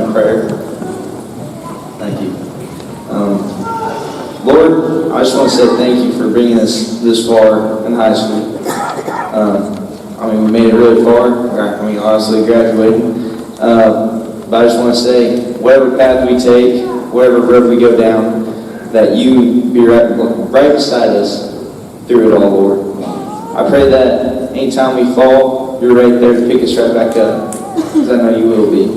in prayer. Thank you. Lord, I just want to say thank you for bringing us this far in high school. We made it really far. Honestly, graduating. But I just want to say, whatever path we take, whatever road we go down, that you be right beside us through it all, Lord. I pray that anytime we fall, you're right there to pick us right back up, because I know you will be.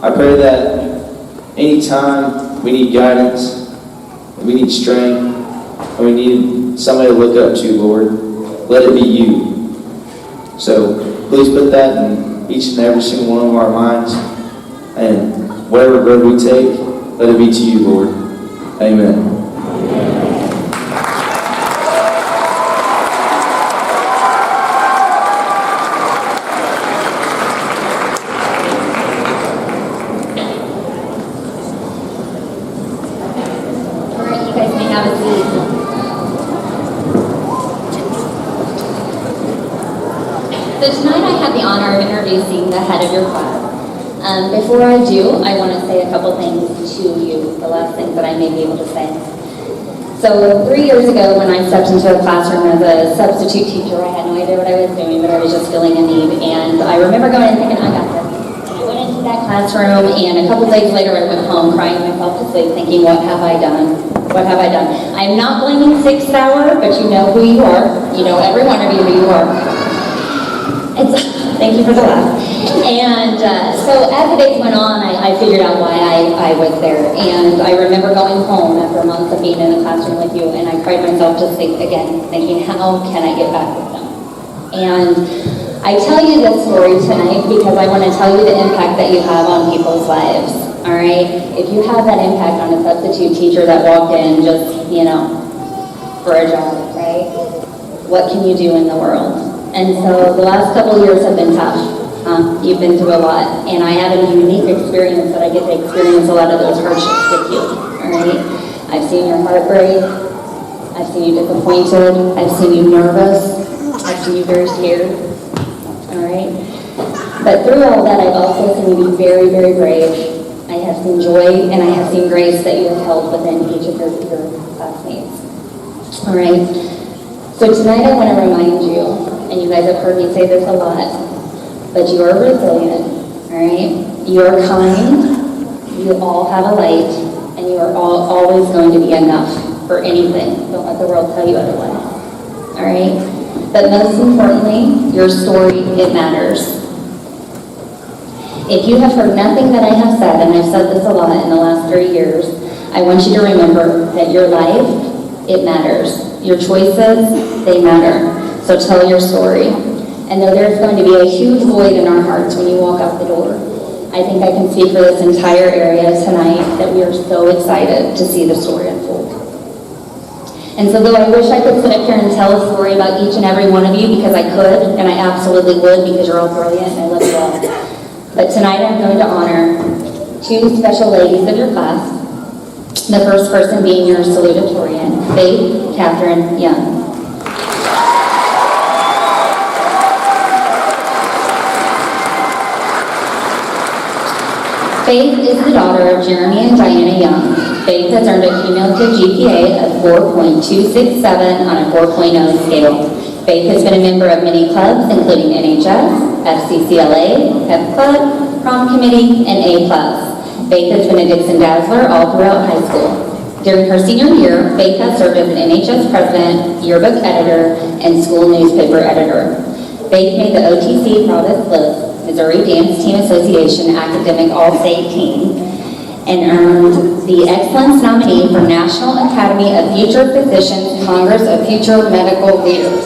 I pray that anytime we need guidance, we need strength, and we need somebody to look up to, Lord, let it be you. So please put that in each and every single one of our minds, and whatever road we take, let it be to you, Lord. Amen. So tonight I have the honor of introducing the head of your class. Before I do, I want to say a couple things to you, the last things that I may be able to say. So 3 years ago when I stepped into a classroom as a substitute teacher, I had no idea what I was doing, but I was just feeling a need. And I remember going and thinking, I got this. I went into that classroom, and a couple days later I went home crying myself to sleep thinking, what have I done? What have I done? I'm not blaming 6th hour, but you know who you are. You know, every one of you who you are. Thank you for the laugh. And so as the days went on, I figured out why I was there. And I remember going home after months of being in the classroom with you, and I cried myself to sleep again, thinking, how can I get back with them? And I tell you this story tonight because I want to tell you the impact that you have on people's lives. All right? If you have that impact on a substitute teacher that walked in just, for a job, right? What can you do in the world? And so the last couple of years have been tough. You've been through a lot, and I have a unique experience that I get to experience a lot of those hardships with you, all right? I've seen your heart break. I've seen you disappointed. I've seen you nervous. I've seen you very scared, all right? But through all that, I've also seen you be very, very brave. I have seen joy, and I have seen grace that you have held within each of your classmates, all right? So tonight I want to remind you, and you guys have heard me say this a lot, but you are resilient, all right? You are kind, you all have a light, and you are all always going to be enough for anything. Don't let the world tell you otherwise, all right? But most importantly, your story, it matters. If you have heard nothing that I have said, and I've said this a lot in the last 30 years, I want you to remember that your life, it matters. Your choices, they matter. So tell your story. And though there's going to be a huge void in our hearts when you walk out the door, I think I can speak for this entire area tonight that we are so excited to see the story unfold. And so though I wish I could sit up here and tell a story about each and every one of you, because I could, and I absolutely would, because you're all brilliant and I love you all. But tonight I'm going to honor two special ladies of your class. The first person being your salutatorian, Faith Catherine Young. Faith is the daughter of Jeremy and Diana Young. Faith has earned a cumulative GPA of 4.267 on a 4.0 scale. Faith has been a member of many clubs, including NHS, FCCLA, Pep Club, Prom Committee, and A+. Faith has been a Dixon Dazzler all throughout high school. During her senior year, Faith has served as an NHS president, yearbook editor, and school newspaper editor. Faith made the OTC Proudest List, Missouri Dance Team Association Academic All-State Team, and earned the Excellence nominee for National Academy of Future Physicians, Congress of Future Medical Leaders.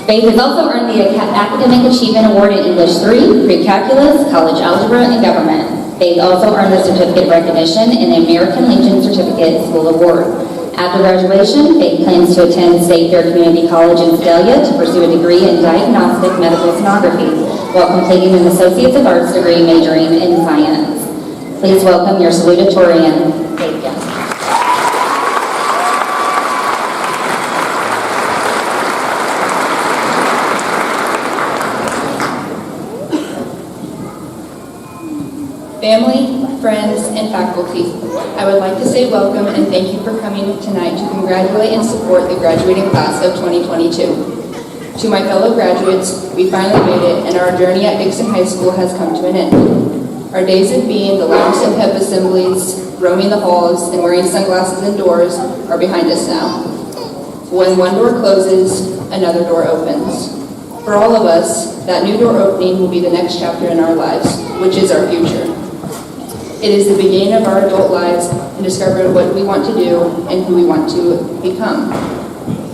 Faith has also earned the Academic Achievement Award in English 3, Pre-Calculus, College Algebra, and Government. Faith also earned the Certificate of Recognition in the American Legion Certificate School Award. After graduation, Faith plans to attend State Fair Community College in Sedalia to pursue a degree in Diagnostic Medical Sonography, while completing an Associates of Arts degree majoring in Science. Please welcome your salutatorian, Faith Young. Family, friends, and faculty, I would like to say welcome and thank you for coming tonight to congratulate and support the graduating class of 2022. To my fellow graduates, we finally made it, and our journey at Dixon High School has come to an end. Our days of being the loudest of pep assemblies, roaming the halls, and wearing sunglasses indoors are behind us now. When one door closes, another door opens. For all of us, that new door opening will be the next chapter in our lives, which is our future. It is the beginning of our adult lives and discovering what we want to do and who we want to become.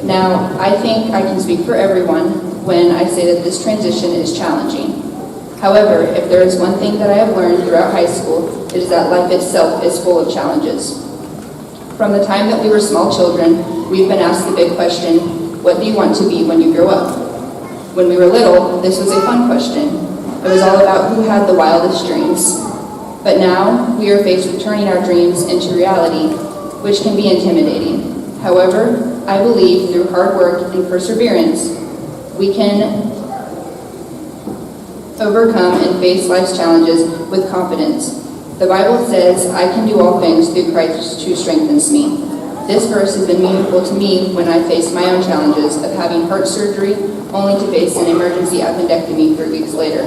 Now, I think I can speak for everyone when I say that this transition is challenging. However, if there is one thing that I have learned throughout high school, it is that life itself is full of challenges. From the time that we were small children, we've been asked the big question, what do you want to be when you grow up? When we were little, this was a fun question. It was all about who had the wildest dreams. But now, we are faced with turning our dreams into reality, which can be intimidating. However, I believe through hard work and perseverance, we can overcome and face life's challenges with confidence. The Bible says, I can do all things through Christ who strengthens me. This verse has been meaningful to me when I faced my own challenges of having heart surgery only to face an emergency appendectomy 3 weeks later.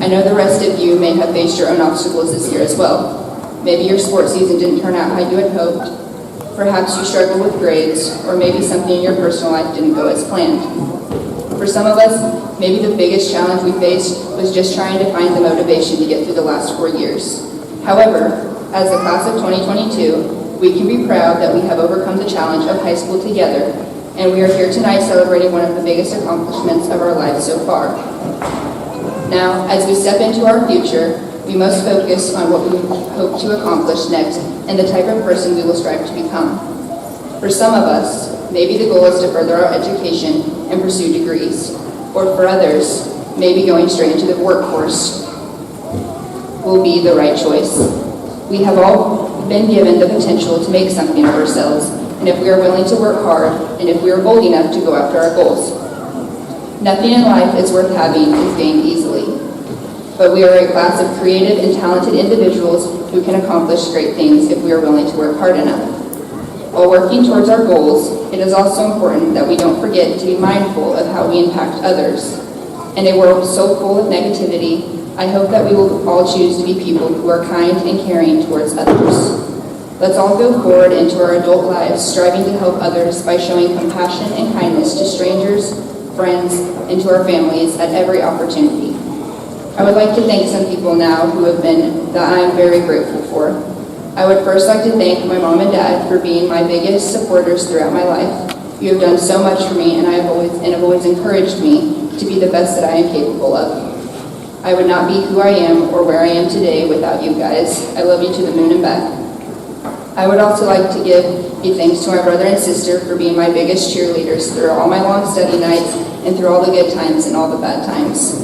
I know the rest of you may have faced your own obstacles this year as well. Maybe your sports season didn't turn out how you had hoped. Perhaps you struggled with grades, or maybe something in your personal life didn't go as planned. For some of us, maybe the biggest challenge we faced was just trying to find the motivation to get through the last 4 years. However, as the class of 2022, we can be proud that we have overcome the challenge of high school together, and we are here tonight celebrating one of the biggest accomplishments of our lives so far. Now, as we step into our future, we must focus on what we hope to accomplish next and the type of person we will strive to become. For some of us, maybe the goal is to further our education and pursue degrees. Or for others, maybe going straight into the workforce will be the right choice. We have all been given the potential to make something of ourselves, and if we are willing to work hard, and if we are bold enough to go after our goals. Nothing in life is worth having is gained easily. But we are a class of creative and talented individuals who can accomplish great things if we are willing to work hard enough. While working towards our goals, it is also important that we don't forget to be mindful of how we impact others. In a world so full of negativity, I hope that we will all choose to be people who are kind and caring towards others. Let's all go forward into our adult lives, striving to help others by showing compassion and kindness to strangers, friends, and to our families at every opportunity. I would like to thank some people now that I am very grateful for. I would first like to thank my mom and dad for being my biggest supporters throughout my life. You have done so much for me, and have always encouraged me to be the best that I am capable of. I would not be who I am or where I am today without you guys. I love you to the moon and back. I would also like to give thanks to my brother and sister for being my biggest cheerleaders through all my long study nights and through all the good times and all the bad times.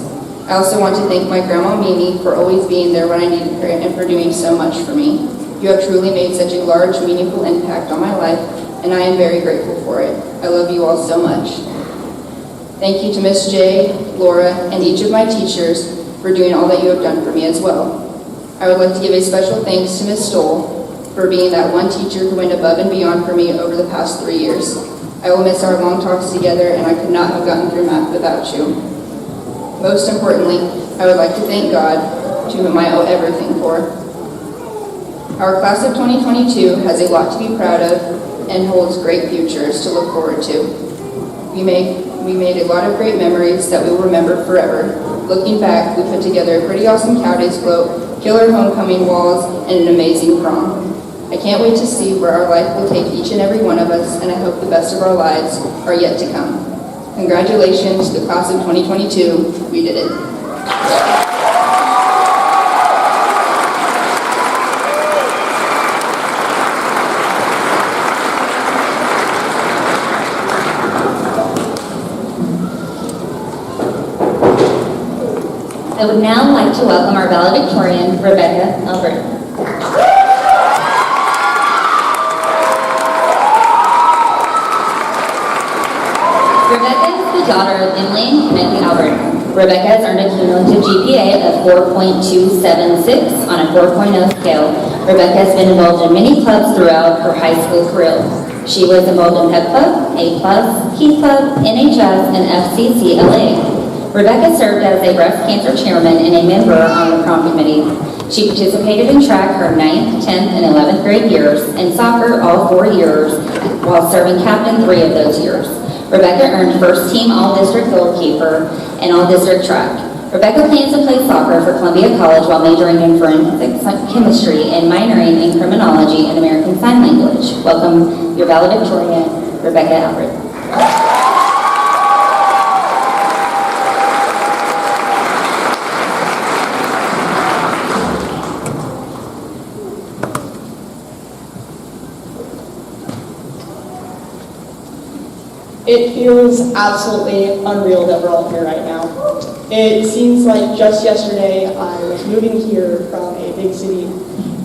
I also want to thank my grandma Mimi for always being there when I needed her and for doing so much for me. You have truly made such a large, meaningful impact on my life, and I am very grateful for it. I love you all so much. Thank you to Miss J, Laura, and each of my teachers for doing all that you have done for me as well. I would like to give a special thanks to Miss Stoll for being that one teacher who went above and beyond for me over the past 3 years. I will miss our long talks together, and I could not have gotten through math without you. Most importantly, I would like to thank God, to whom I owe everything for. Our class of 2022 has a lot to be proud of and holds great futures to look forward to. We made a lot of great memories that we will remember forever. Looking back, we put together a pretty awesome Cow Days float, killer homecoming walls, and an amazing prom. I can't wait to see where our life will take each and every one of us, and I hope the best of our lives are yet to come. Congratulations to the class of 2022. We did it. I would now like to welcome our valedictorian, Rebecca Albert. Rebecca is the daughter of Emily and Kenneth Albert. Rebecca has earned a cumulative GPA of 4.276 on a 4.0 scale. Rebecca has been involved in many clubs throughout her high school career. She was involved in Pep Club, A+, Key Club, NHS, and FCCLA. Rebecca served as a breast cancer chairman and a member on the prom committee. She participated in track her 9th, 10th, and 11th grade years, and soccer all 4 years, while serving captain 3 of those years. Rebecca earned first team all-district goalkeeper and all-district track. Rebecca plans to play soccer for Columbia College while majoring in forensic chemistry and minoring in criminology and American Sign Language. Welcome your valedictorian, Rebecca Alfred. It feels absolutely unreal that we're all here right now. It seems like just yesterday I was moving here from a big city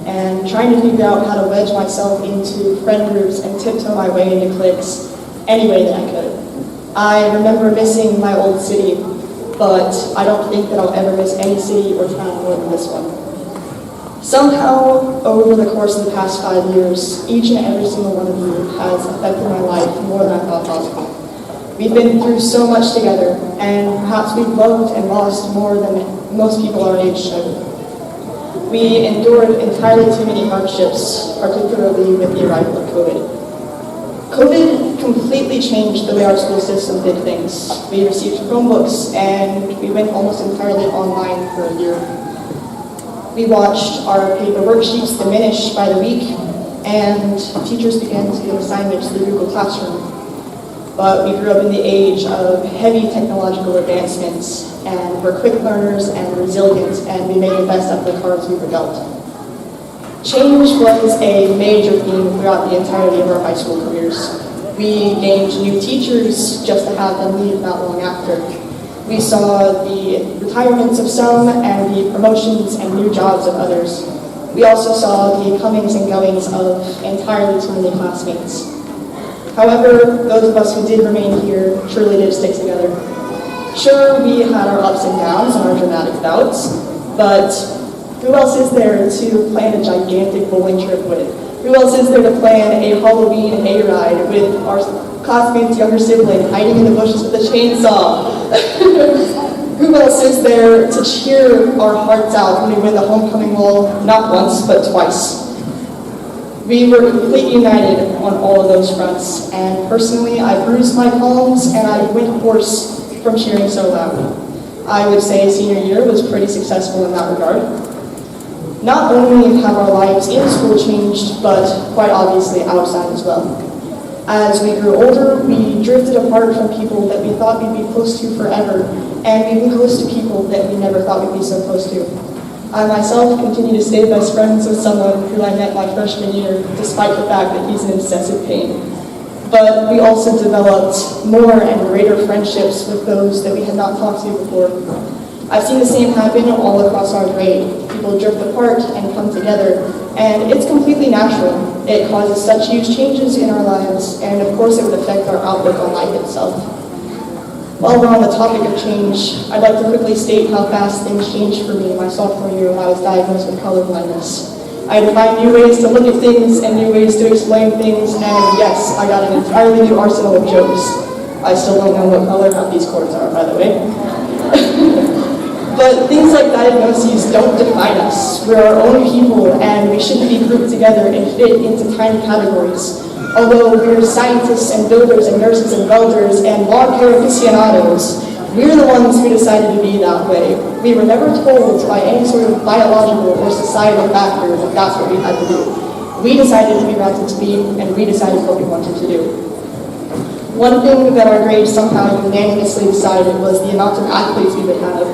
and trying to figure out how to wedge myself into friend groups and tiptoe my way into cliques any way that I could. I remember missing my old city, but I don't think that I'll ever miss any city or town more than this one. Somehow, over the course of the past 5 years, each and every single one of you has affected my life more than I thought possible. We've been through so much together, and perhaps we've loved and lost more than most people our age should. We endured entirely too many hardships, particularly with the arrival of COVID. COVID completely changed the way our school system did things. We received Chromebooks, and we went almost entirely online for a year. We watched our paper worksheets diminish by the week, and teachers began to give assignments through Google Classroom. But we grew up in the age of heavy technological advancements, and we're quick learners and resilient, and we made the best of the cards we were dealt. Change was a major theme throughout the entirety of our high school careers. We gained new teachers just to have them leave not long after. We saw the retirements of some and the promotions and new jobs of others. We also saw the comings and goings of entirely too many classmates. However, those of us who did remain here truly did stick together. Sure, we had our ups and downs and our dramatic bouts, but who else is there to plan a gigantic bowling trip with? Who else is there to plan a Halloween hayride with our classmate's younger sibling hiding in the bushes with a chainsaw? Who else is there to cheer our hearts out when we win the homecoming wall, not once, but twice? We were completely united on all of those fronts, and personally, I bruised my palms and I went hoarse from cheering so loud. I would say senior year was pretty successful in that regard. Not only have our lives in school changed, but quite obviously outside as well. As we grew older, we drifted apart from people that we thought we'd be close to forever, and we've been close to people that we never thought we'd be so close to. I myself continue to stay best friends with someone who I met my freshman year, despite the fact that he's in incessant pain. But we also developed more and greater friendships with those that we had not talked to before. I've seen the same happen all across our grade. People drift apart and come together, and it's completely natural. It causes such huge changes in our lives, and of course it would affect our outlook on life itself. While we're on the topic of change, I'd like to quickly state how fast things changed for me my sophomore year when I was diagnosed with color blindness. I had to find new ways to look at things and new ways to explain things, and yes, I got an entirely new arsenal of jokes. I still don't know what color half these chords are, by the way. But things like diagnoses don't define us. We're our own people, and we shouldn't be grouped together and fit into tiny categories. Although we're scientists and builders and nurses and welders and lawn care aficionados, we're the ones who decided to be that way. We were never told by any sort of biological or societal factor that that's what we had to do. We decided to be wanted to be, and we decided what we wanted to do. One thing that our grade somehow unanimously decided was the amount of athletes we would have.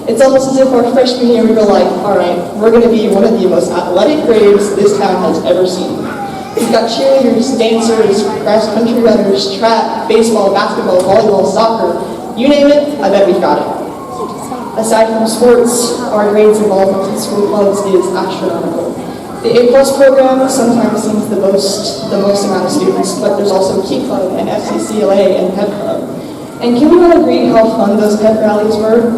It's almost as if our freshman year we were like, all right, we're going to be one of the most athletic grades this town has ever seen. We've got cheerleaders, dancers, cross-country runners, track, baseball, basketball, volleyball, soccer. You name it, I bet we've got it. Aside from sports, our grades involvement in school clubs is astronomical. The A+ program sometimes seems the most amount of students, but there's also Key Club and FCCLA and Pep Club. And can we all agree how fun those pep rallies were?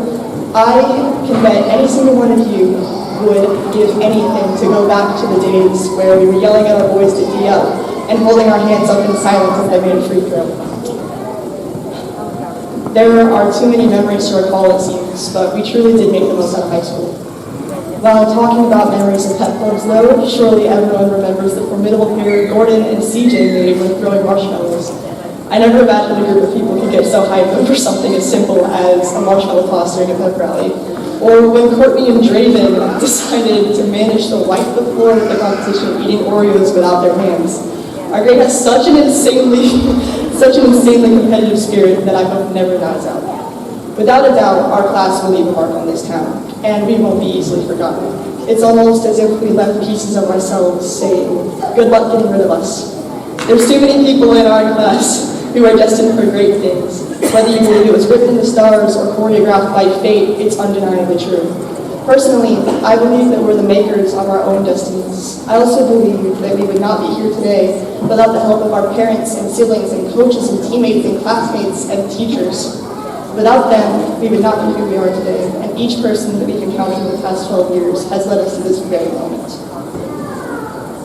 I can bet any single one of you would give anything to go back to the days where we were yelling at our boys to D up and holding our hands up in silence as they made a free throw. There are too many memories to recall, it seems, but we truly did make the most out of high school. While talking about memories of pep clubs, though, surely everyone remembers the formidable pair Gordon and CJ made when throwing marshmallows. I never imagined a group of people could get so hyped over something as simple as a marshmallow toss during a pep rally. Or when Courtney and Draven decided to manage to wipe the floor of the competition eating Oreos without their hands. Our grade has such an insanely competitive spirit that I hope never dies out. Without a doubt, our class will leave a mark on this town, and we won't be easily forgotten. It's almost as if we left pieces of ourselves saying, good luck getting rid of us. There's too many people in our class who are destined for great things. Whether you believe it was written in the stars or choreographed by fate, it's undeniably true. Personally, I believe that we're the makers of our own destinies. I also believe that we would not be here today without the help of our parents and siblings and coaches and teammates and classmates and teachers. Without them, we would not be who we are today, and each person that we've encountered in the past 12 years has led us to this very moment.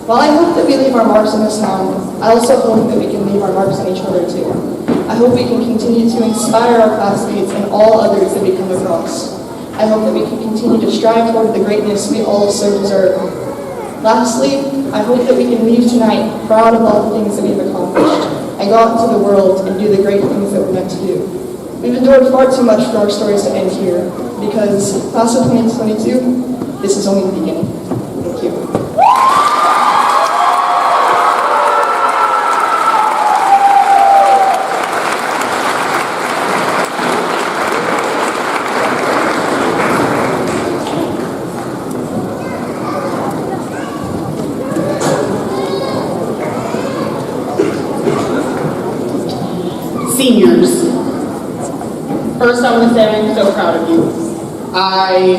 While I hope that we leave our marks on this town, I also hope that we can leave our marks on each other too. I hope we can continue to inspire our classmates and all others that we come across. I hope that we can continue to strive toward the greatness we all so deserve. Lastly, I hope that we can leave tonight proud of all the things that we've accomplished and go out into the world and do the great things that we're meant to do. We've endured far too much for our stories to end here, because class of 2022, this is only the beginning. Thank you. Seniors, first I want to say I'm so proud of you. I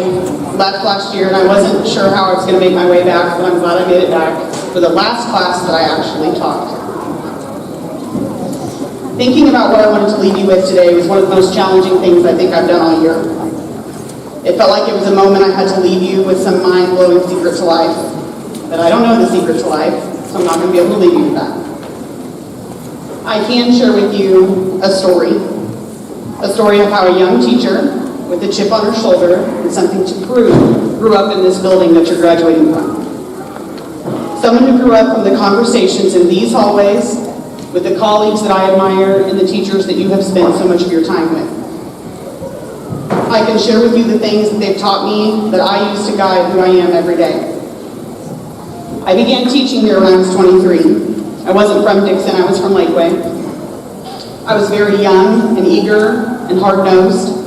left last year and I wasn't sure how I was going to make my way back, but I'm glad I made it back for the last class that I actually taught. Thinking about what I wanted to leave you with today was one of the most challenging things I think I've done all year. It felt like it was a moment I had to leave you with some mind-blowing secret to life. But I don't know the secret to life, so I'm not going to be able to leave you with that. I can share with you a story of how a young teacher with a chip on her shoulder and something to prove grew up in this building that you're graduating from. Someone who grew up from the conversations in these hallways with the colleagues that I admire and the teachers that you have spent so much of your time with. I can share with you the things that they've taught me that I use to guide who I am every day. I began teaching here when I was 23. I wasn't from Dixon, I was from Lakeway. I was very young and eager and hard-nosed.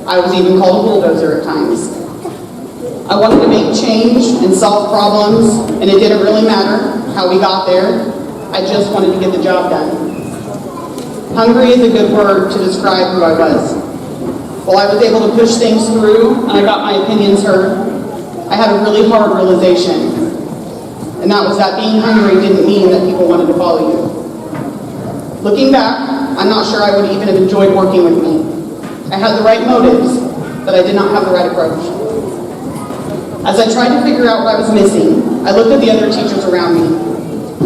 I was even called a bulldozer at times. I wanted to make change and solve problems, and it didn't really matter how we got there. I just wanted to get the job done. Hungry is a good word to describe who I was. While I was able to push things through and I got my opinions heard, I had a really hard realization. And that was that being hungry didn't mean that people wanted to follow you. Looking back, I'm not sure I would even have enjoyed working with me. I had the right motives, but I did not have the right approach. As I tried to figure out what I was missing, I looked at the other teachers around me.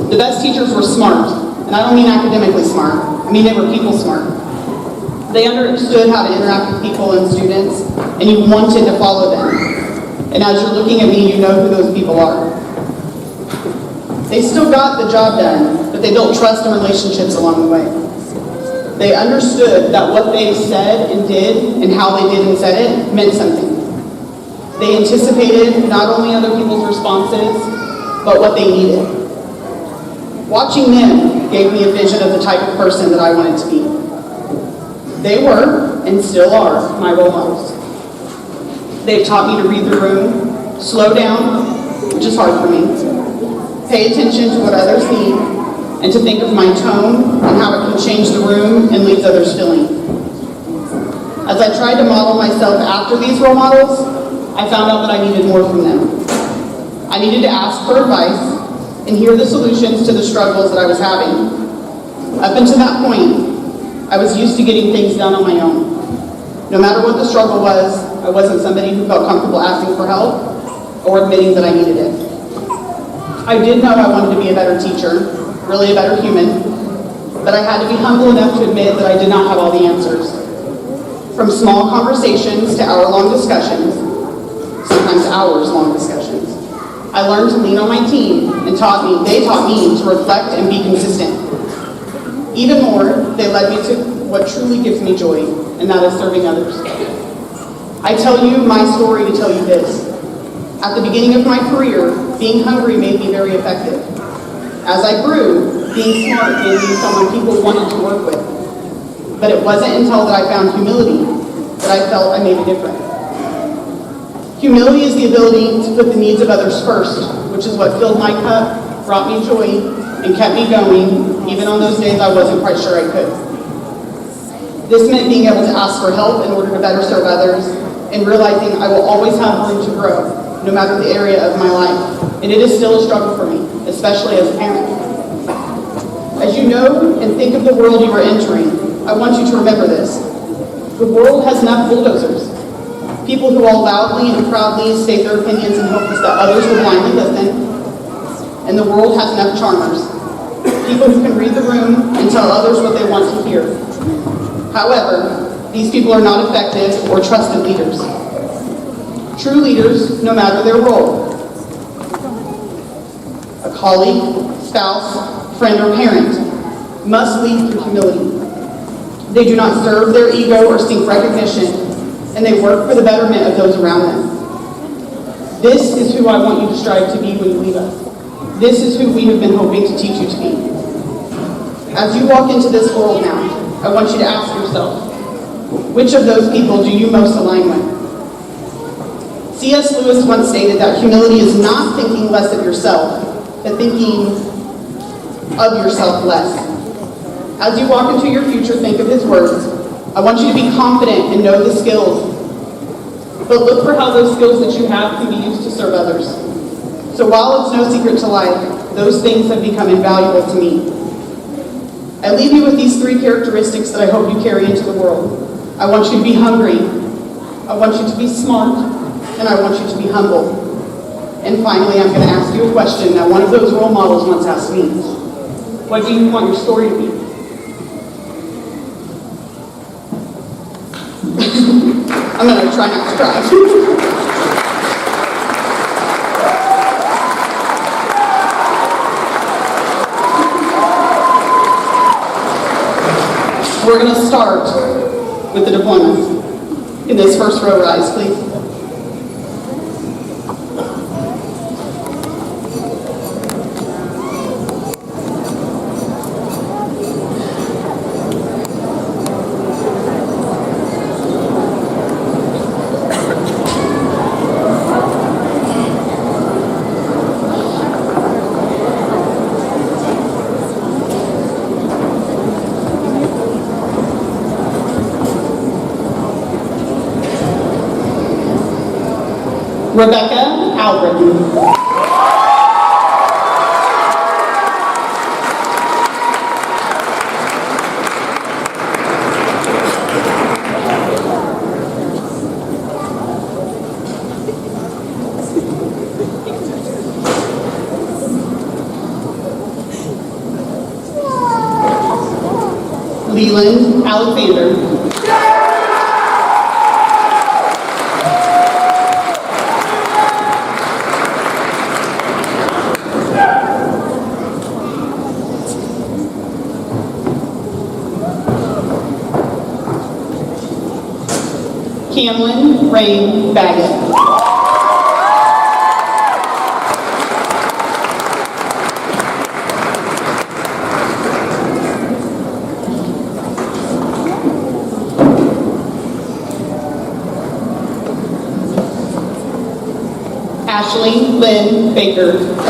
The best teachers were smart, and I don't mean academically smart. I mean they were people smart. They understood how to interact with people and students, and you wanted to follow them. And as you're looking at me, you know who those people are. They still got the job done, but they built trust and relationships along the way. They understood that what they said and did, and how they did and said it, meant something. They anticipated not only other people's responses, but what they needed. Watching them gave me a vision of the type of person that I wanted to be. They were, and still are, my role models. They've taught me to read the room, slow down, which is hard for me, pay attention to what others need, and to think of my tone and how it can change the room and leaves others feeling. As I tried to model myself after these role models, I found out that I needed more from them. I needed to ask for advice and hear the solutions to the struggles that I was having. Up until that point, I was used to getting things done on my own. No matter what the struggle was, I wasn't somebody who felt comfortable asking for help or admitting that I needed it. I did know I wanted to be a better teacher, really a better human, but I had to be humble enough to admit that I did not have all the answers. From small conversations to hour-long discussions, sometimes hours-long discussions, I learned to lean on my team and they taught me to reflect and be consistent. Even more, they led me to what truly gives me joy, and that is serving others. I tell you my story to tell you this. At the beginning of my career, being hungry made me very effective. As I grew, being smart made me someone people wanted to work with. But it wasn't until that I found humility that I felt I made a difference. Humility is the ability to put the needs of others first, which is what filled my cup, brought me joy, and kept me going, even on those days I wasn't quite sure I could. This meant being able to ask for help in order to better serve others, and realizing I will always have room to grow, no matter the area of my life. And it is still a struggle for me, especially as a parent. As you know and think of the world you are entering, I want you to remember this. The world has enough bulldozers. People who all loudly and proudly state their opinions in hopes that others will blindly listen. And the world has enough charmers. People who can read the room and tell others what they want to hear. However, these people are not effective or trusted leaders. True leaders, no matter their role, a colleague, spouse, friend, or parent, must lead through humility. They do not serve their ego or seek recognition, and they work for the betterment of those around them. This is who I want you to strive to be when you leave us. This is who we have been hoping to teach you to be. As you walk into this world now, I want you to ask yourself, which of those people do you most align with? C.S. Lewis once stated that humility is not thinking less of yourself, but thinking of yourself less. As you walk into your future, think of his words. I want you to be confident and know the skills, but look for how those skills that you have can be used to serve others. So while it's no secret to life, those things have become invaluable to me. I leave you with these three characteristics that I hope you carry into the world. I want you to be hungry, I want you to be smart, and I want you to be humble. And finally, I'm going to ask you a question that one of those role models once asked me. What do you want your story to be? I'm going to try not to cry. We're going to start with the deployments. In this first row, rise, please. Rebecca Albritton. Leland Alexander. Camlin Rain Baggett. Ashley Lynn Baker.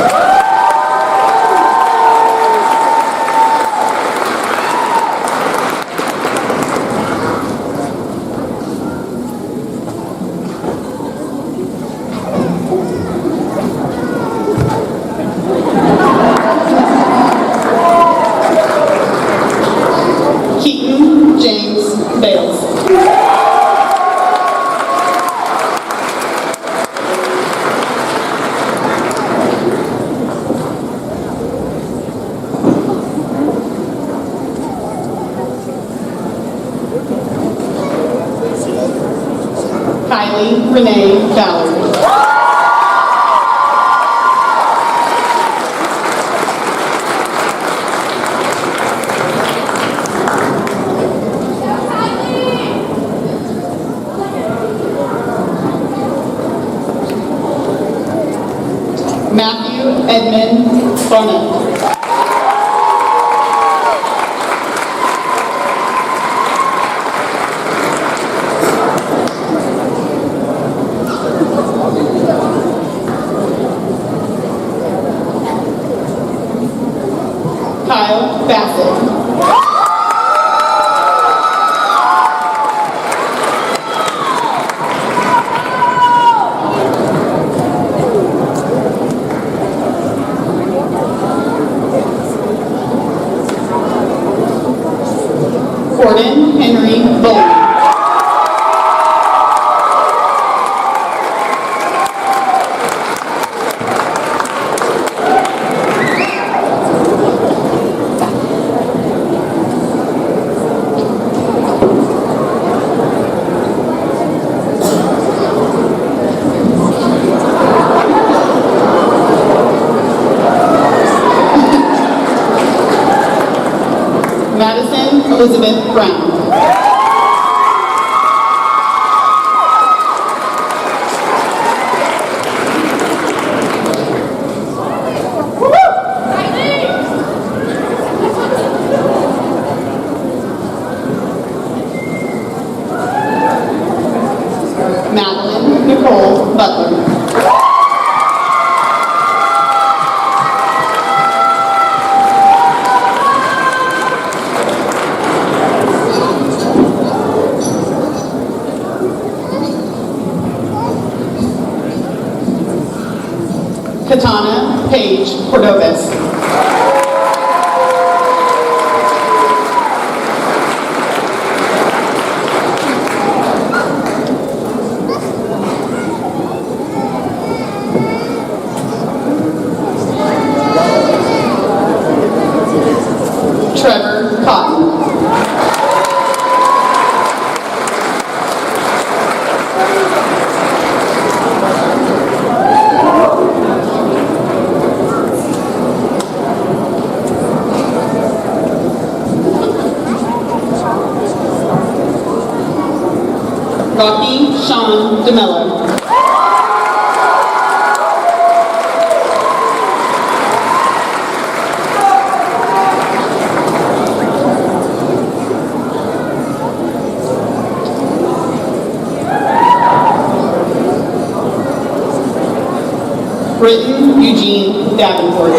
Kylie Renee Valerie. Matthew Edmund Bonnet. Kyle Bassett. Gordon Henry Bowling. Madison Elizabeth Brown. Madeline Nicole Butler. Katana Paige Cordovez. Trevor Cotton. Rocky Sean DeMello. Britton Eugene Davenport.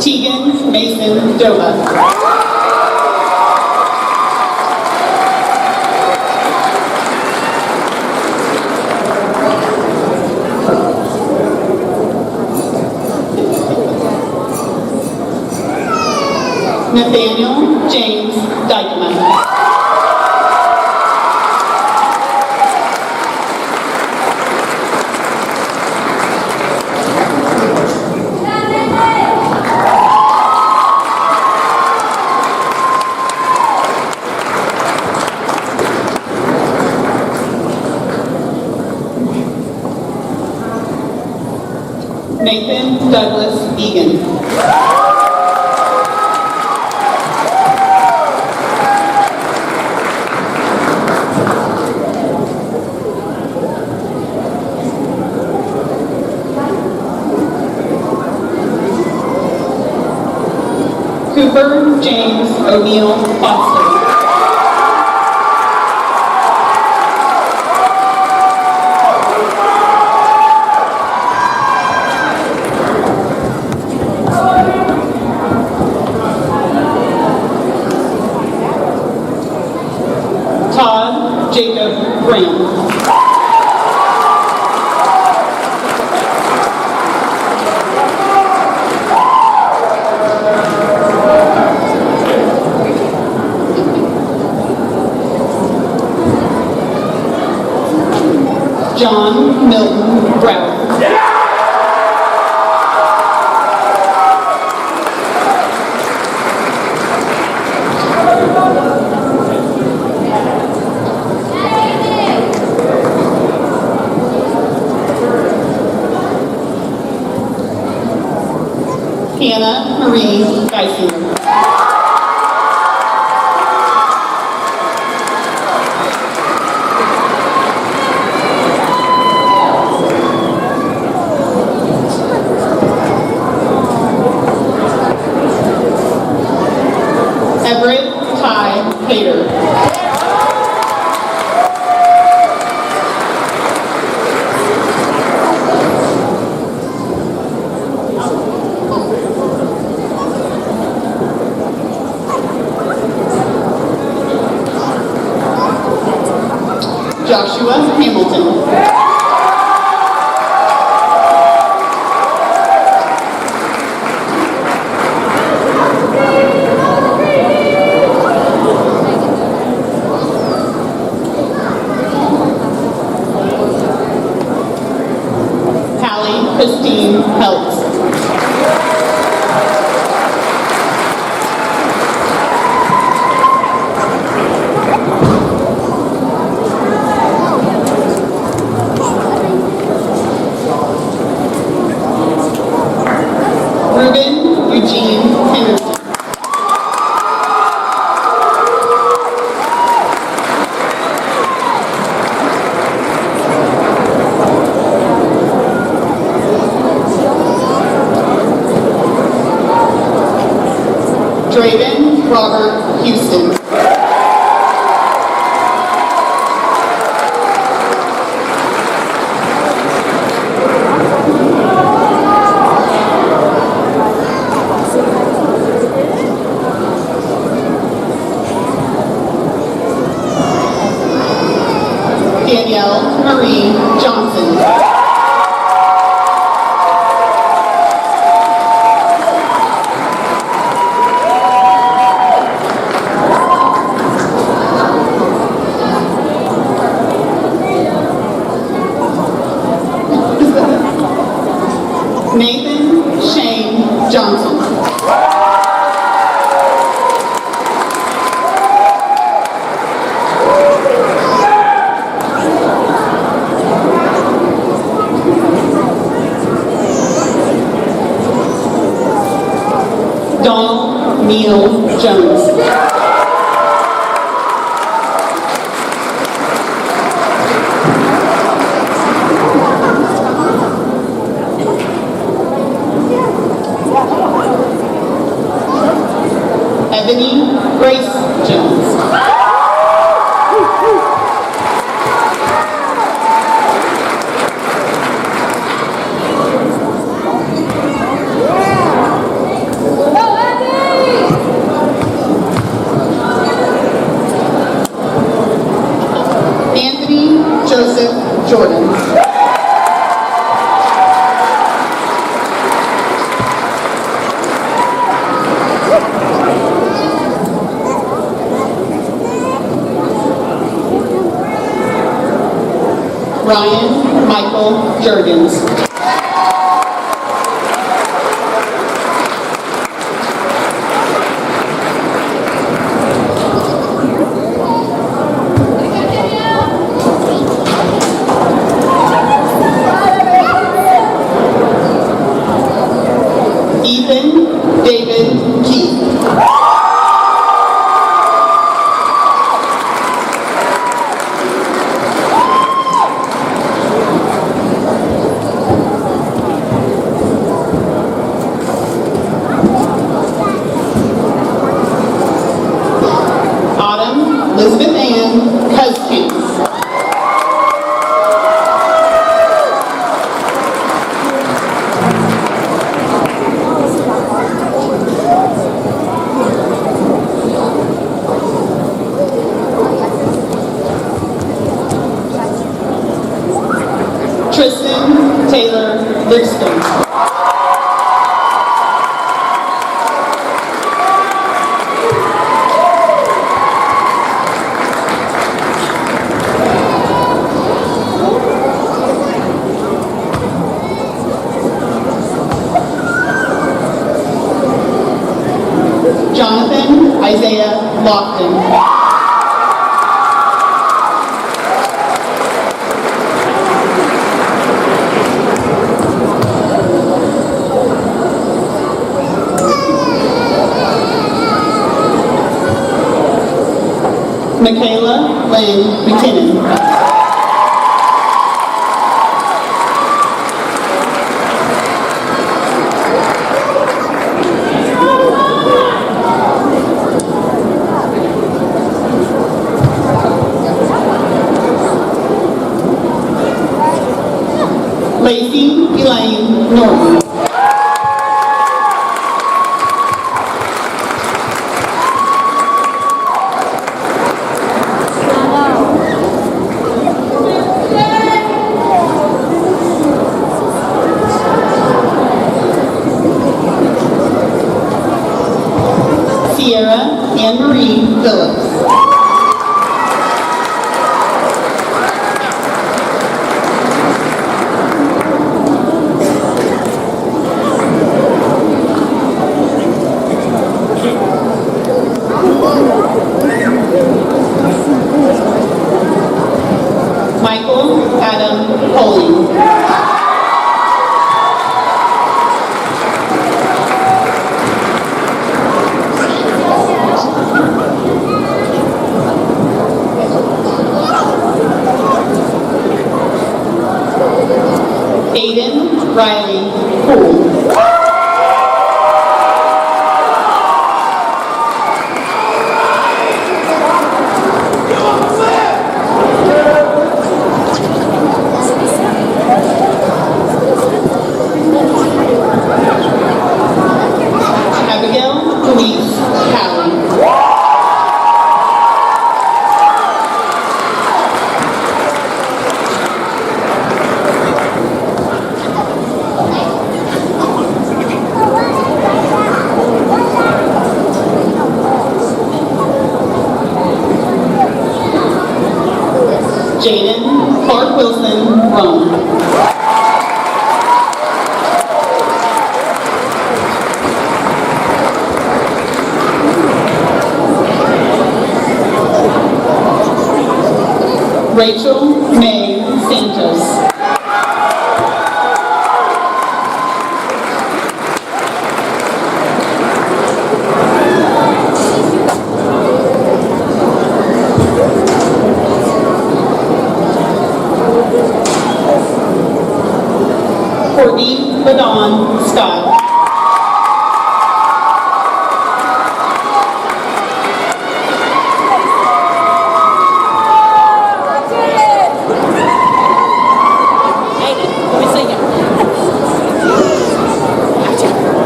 Tegan Mason Doba. Nathaniel James Dykeman. Nathan Douglas Egan. Cooper James O'Neill Foster. Todd Jacob Graham. Hannah Marie Geisinger. Everett Ty Hader. Joshua Hamilton. Hallie Christine Helps. Eugene Henderson. Draven Robert Houston. Danielle Marie Johnson. Nathan Shane Johnson. Donald Neil Jones. Ebony Grace Jones. Anthony Joseph Jordan. Ryan Michael Jurgens. Ethan David Keith. Autumn Elizabeth Ann Cousins. Tristan Taylor Lipscomb. Jonathan Isaiah Lockton. Michaela Lynn McKinnon. Lacey Elaine Norton. Sierra Anne Marie Phillips. Michael Adam Poling. Aiden Riley Poole. Abigail Louise Cowan. Jaden Clark Wilson Rome. Rachel May Santos. Courtney Ladon Scott.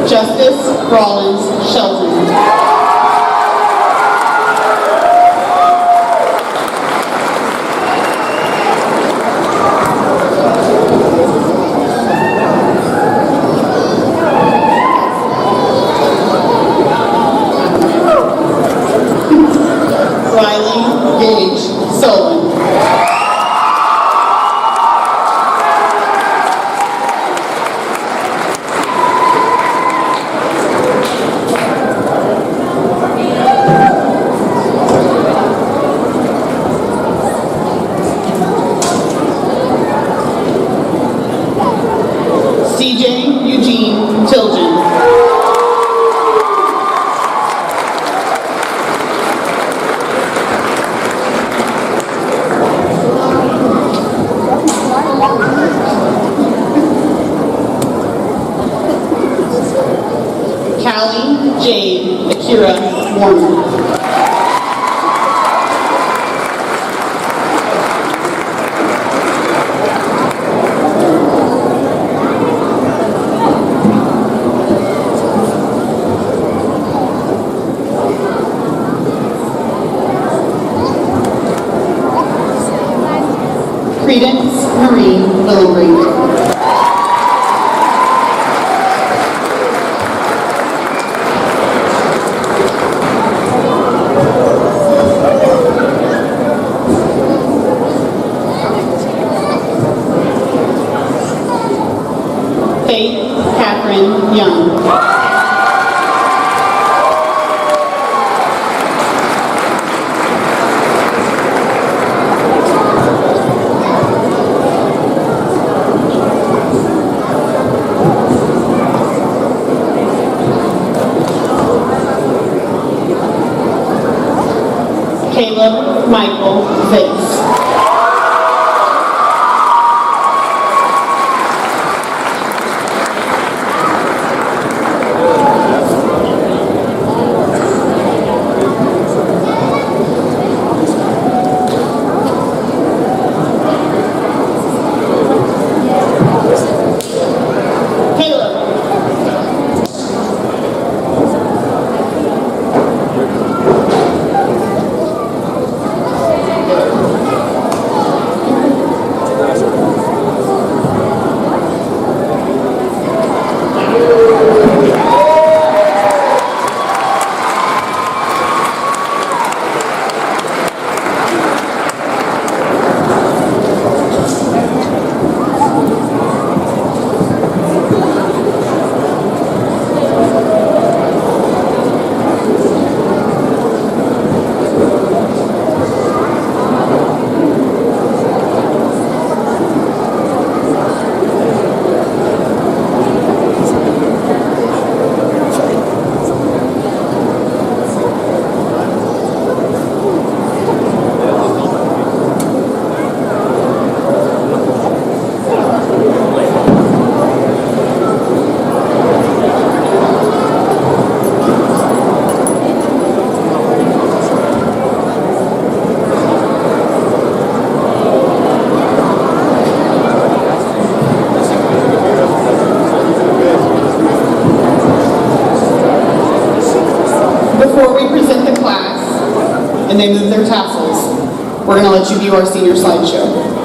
Justice Rollins Shelton. Riley Gage Sullivan. CJ Eugene Tilgen. Callie Jade Akira Warner. Credence Marie Willenbrink. Faith Catherine Young. Caleb Michael Vase. Before we present the class and they move their tassels, we're going to let you view our senior slideshow.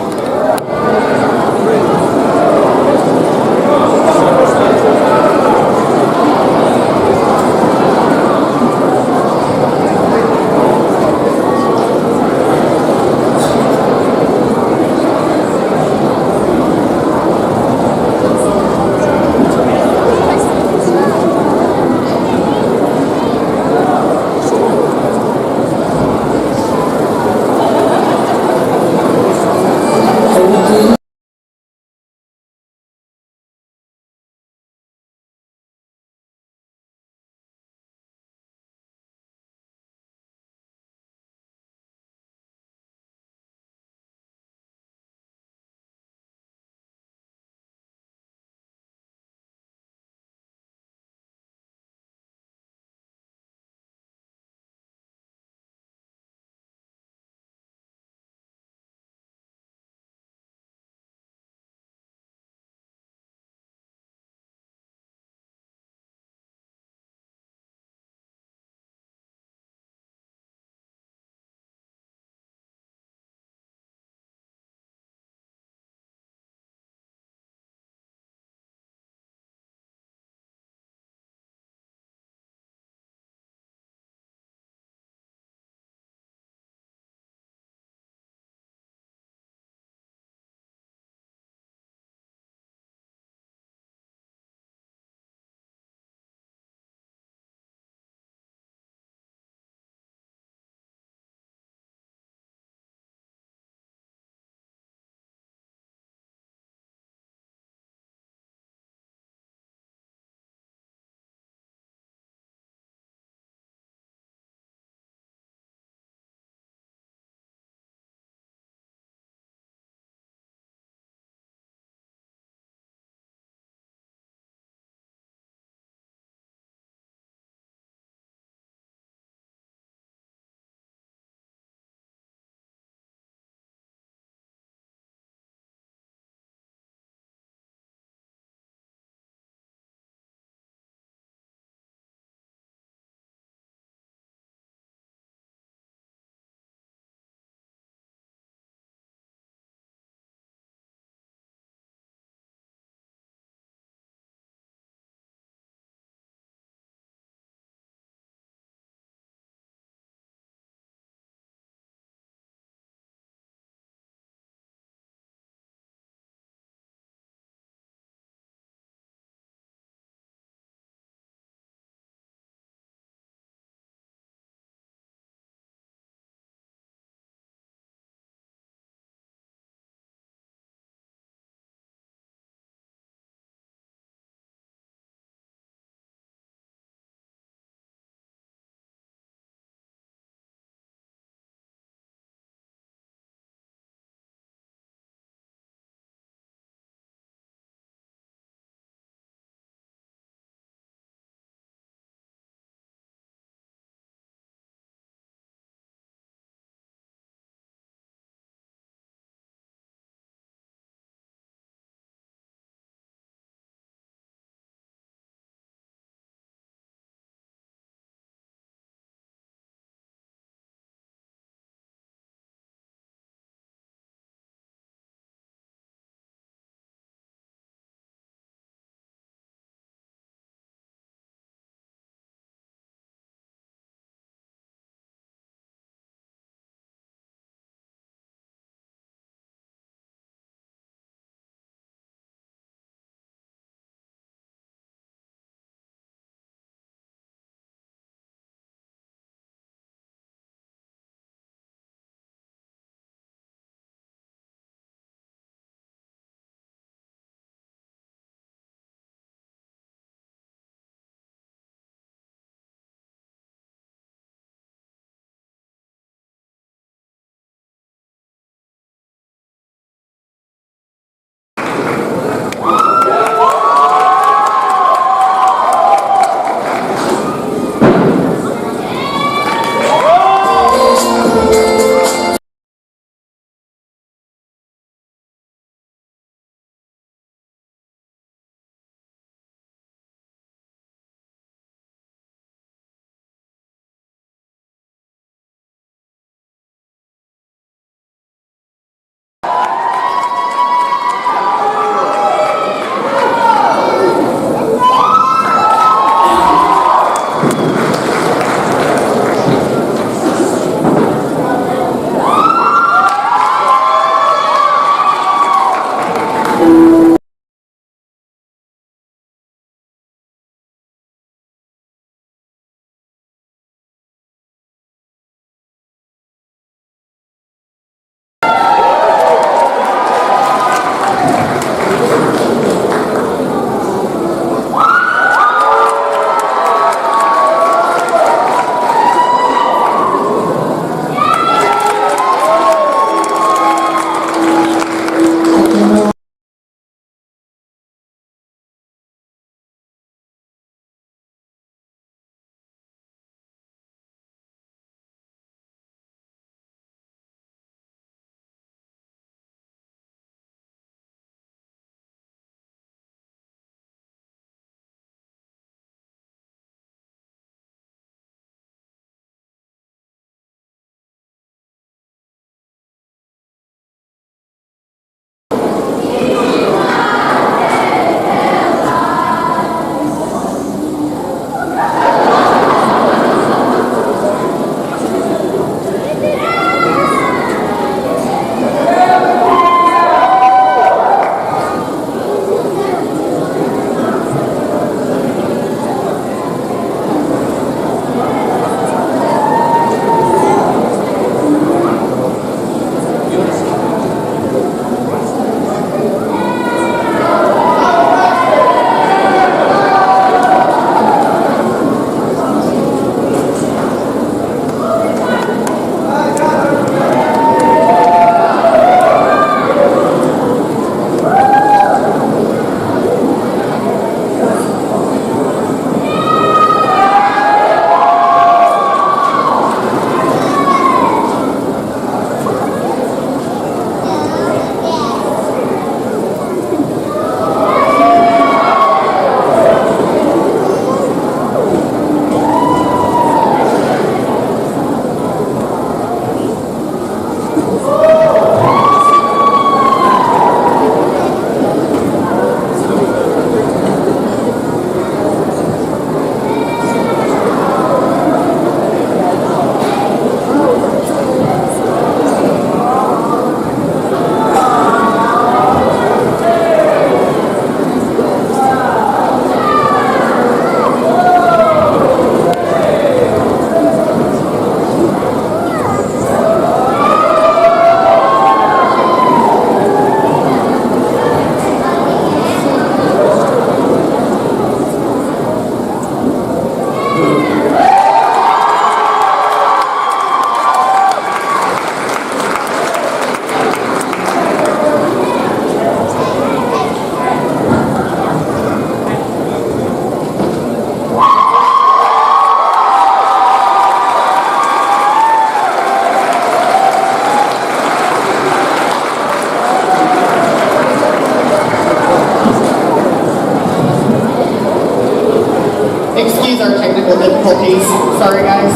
Excuse our technical difficulties. Sorry, guys.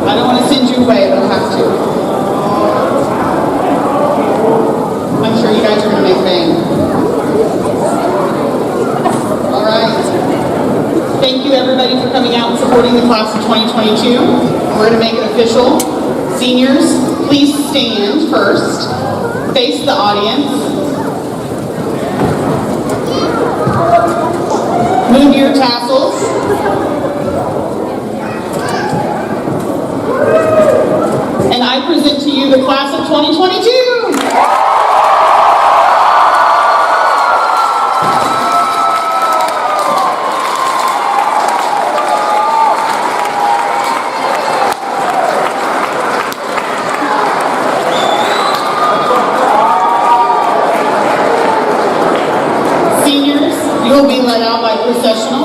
I don't want to send you away, but I have to. I'm sure you guys are going to make bang. All right. Thank you, everybody, for coming out and supporting the class of 2022. We're going to make it official. Seniors, please stand first. Face the audience. Move your tassels. And I present to you the class of 2022. Seniors, you will be led out by processional.